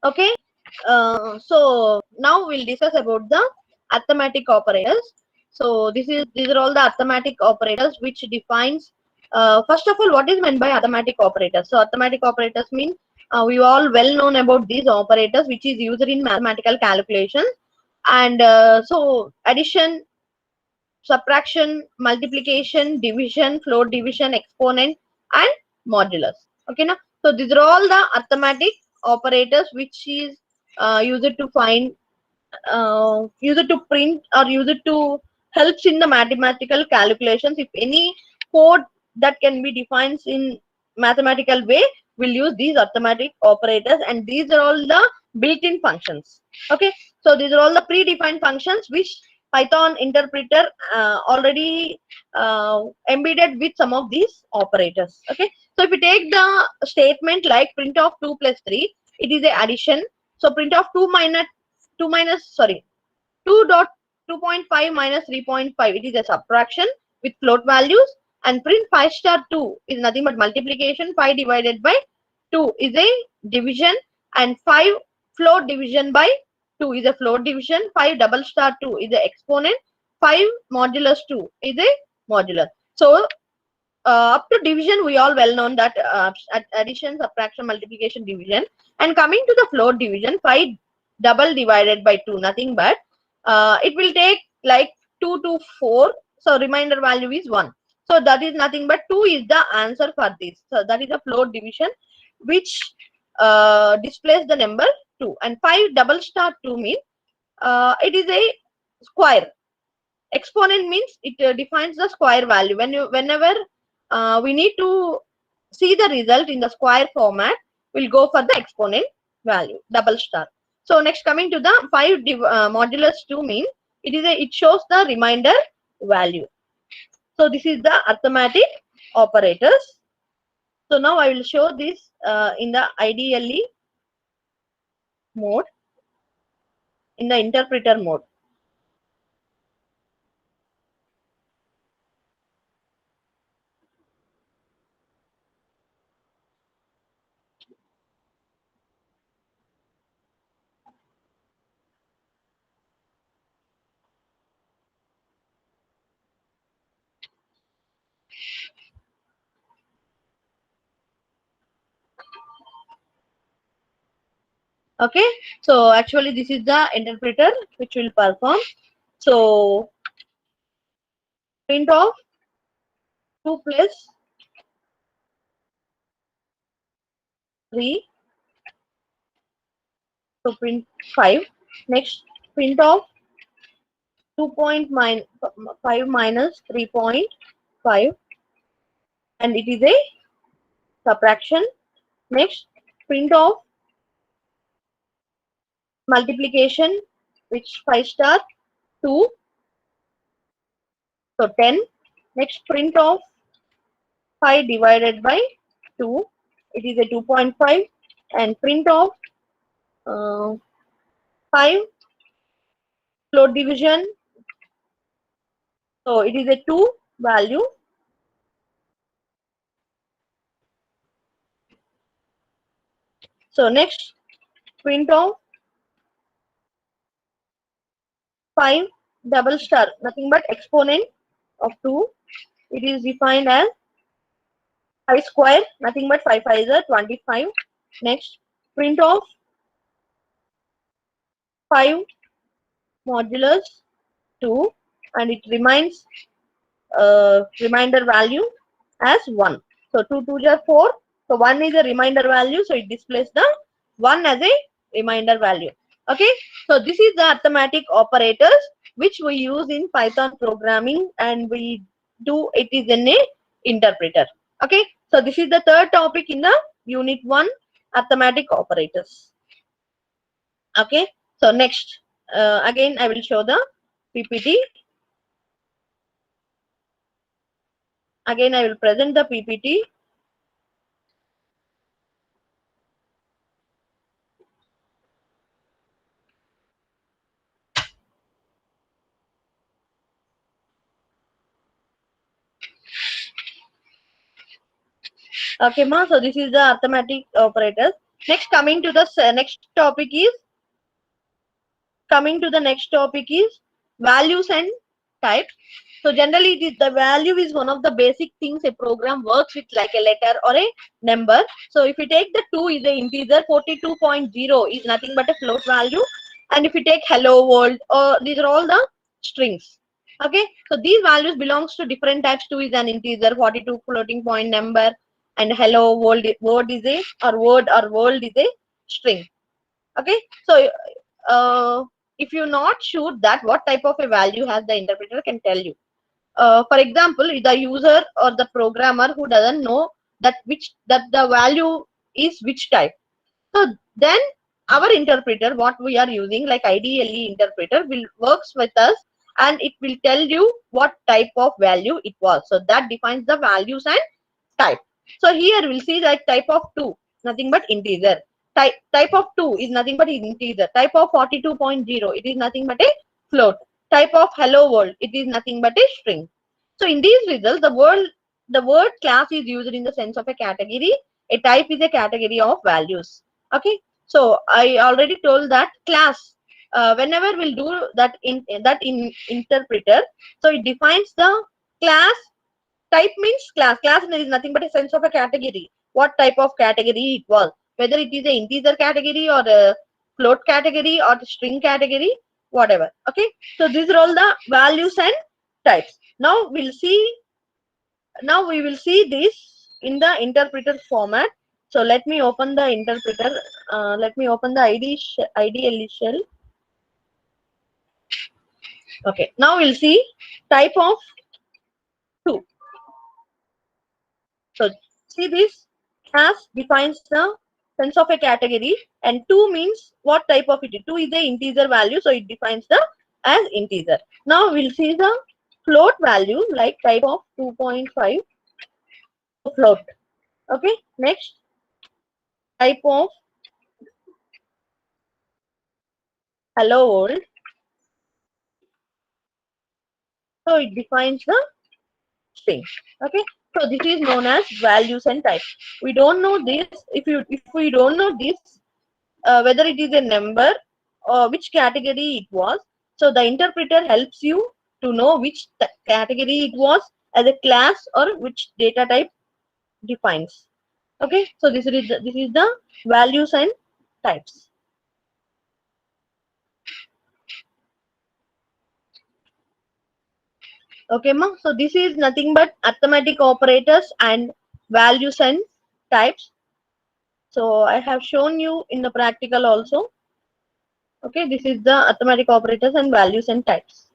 Okay. So now we'll discuss about the arithmetic operators. So these are all the arithmetic operators which defines. First of all, what is meant by arithmetic operators? So arithmetic operators mean we all well known about these operators which is used in mathematical calculations, and so addition, subtraction, multiplication, division, float division, exponent, and modulus. Okay, now so these are all the arithmetic operators which is used to find, used to print, or used to helps in the mathematical calculations. If any code that can be defined in mathematical way, we'll use these arithmetic operators, and these are all the built-in functions. Okay, so these are all the predefined functions which Python interpreter already embedded with some of these operators. Okay, so if you take the statement like print of 2 plus 3, it is a addition. So print of 2 minus, sorry, 2 dot 2.5 minus 3.5, it is a subtraction with float values. And print 5 star 2 is nothing but multiplication. 5 divided by 2 is a division, and 5 float division by 2 is a float division. 5 double star 2 is a exponent. 5 modulus 2 is a modular. So up to division, we all well known that addition, subtraction, multiplication, division. And coming to the float division, 5 double divided by 2, nothing but it will take like 2 to 4. So remainder value is 1. So that is nothing but 2 is the answer for this. So that is a float division which displays the number 2. And 5 double star 2 means it is a square. Exponent means it defines the square value. Whenever we need to see the result in the square format, we'll go for the exponent value, double star. So next, coming to the 5 modulus 2 means it shows the remainder value. So this is the arithmetic operators. So now I will show this in the IDLE mode, in the interpreter mode. Okay, so actually this is the interpreter which will perform. So print of 2 plus 3, so print 5. Next, print of 2.5 minus 3.5, and it is a subtraction. Next, print of multiplication, which 5 star 2, so 10. Next, print of 5 divided by 2, it is a 2.5. And print of 5 float division, so it is a 2 value. So next, print of 5 double star, nothing but exponent of 2. It is defined as 5 square, nothing but 5 5 is 25. Next, print of 5 modulus 2, and it remains remainder value as 1. So 2 2 is 4. So 1 is a remainder value, so it displays the 1 as a remainder value. Okay, so this is the arithmetic operators which we use in Python programming, and we do it is in a interpreter. Okay, so this is the third topic in the unit 1, arithmetic operators. Okay, so next, again I will show the PPT. Again I will present the PPT. Okay, ma. So this is the arithmetic operators. Next, coming to the next topic is values and types. So generally, the value is one of the basic things a program works with, like a letter or a number. So if you take the 2 is an integer, 42.0 is nothing but a float value. And if you take hello world, these are all the strings. Okay, so these values belongs to different types. 2 is an integer, 42 floating point number, and hello world word is a or world is a string. Okay, so if you're not sure that what type of a value has, the interpreter can tell you. For example, the user or the programmer who doesn't know that the value is which type. So then our interpreter, what we are using, like IDLE interpreter, will works with us and it will tell you what type of value it was. So that defines the values and type. So here we'll see that type of 2, nothing but integer. Type of 2 is nothing but integer. Type of 42.0, it is nothing but a float. Type of hello world, it is nothing but a string. So in these results, the word class is used in the sense of a category. A type is a category of values. Okay. So I already told that class. Whenever we'll do that in interpreter, so it defines the class. Type means class. Class is nothing but a sense of a category. What type of category it was, whether it is an integer category or a float category or a string category, whatever. Okay. So these are all the values and types. Now we'll see. Now we will see this in the interpreter format. So let me open the interpreter. Let me open the IDLE shell. Okay. Now we'll see type of 2. So see this, class defines the sense of a category, and 2 means what type of it is. 2 is the integer value, so it defines the as integer. Now we'll see the float value, like type of 2.5 float. Okay, next type of hello world. So it defines the string. Okay, so this is known as values and types. We don't know this. If we don't know this, whether it is a number or which category it was, so the interpreter helps you to know which category it was as a class or which data type defines. Okay, so this is the values and types. Okay, ma. So this is nothing but arithmetic operators and values and types. So I have shown you in the practical also. Okay, this is the arithmetic operators and values and types.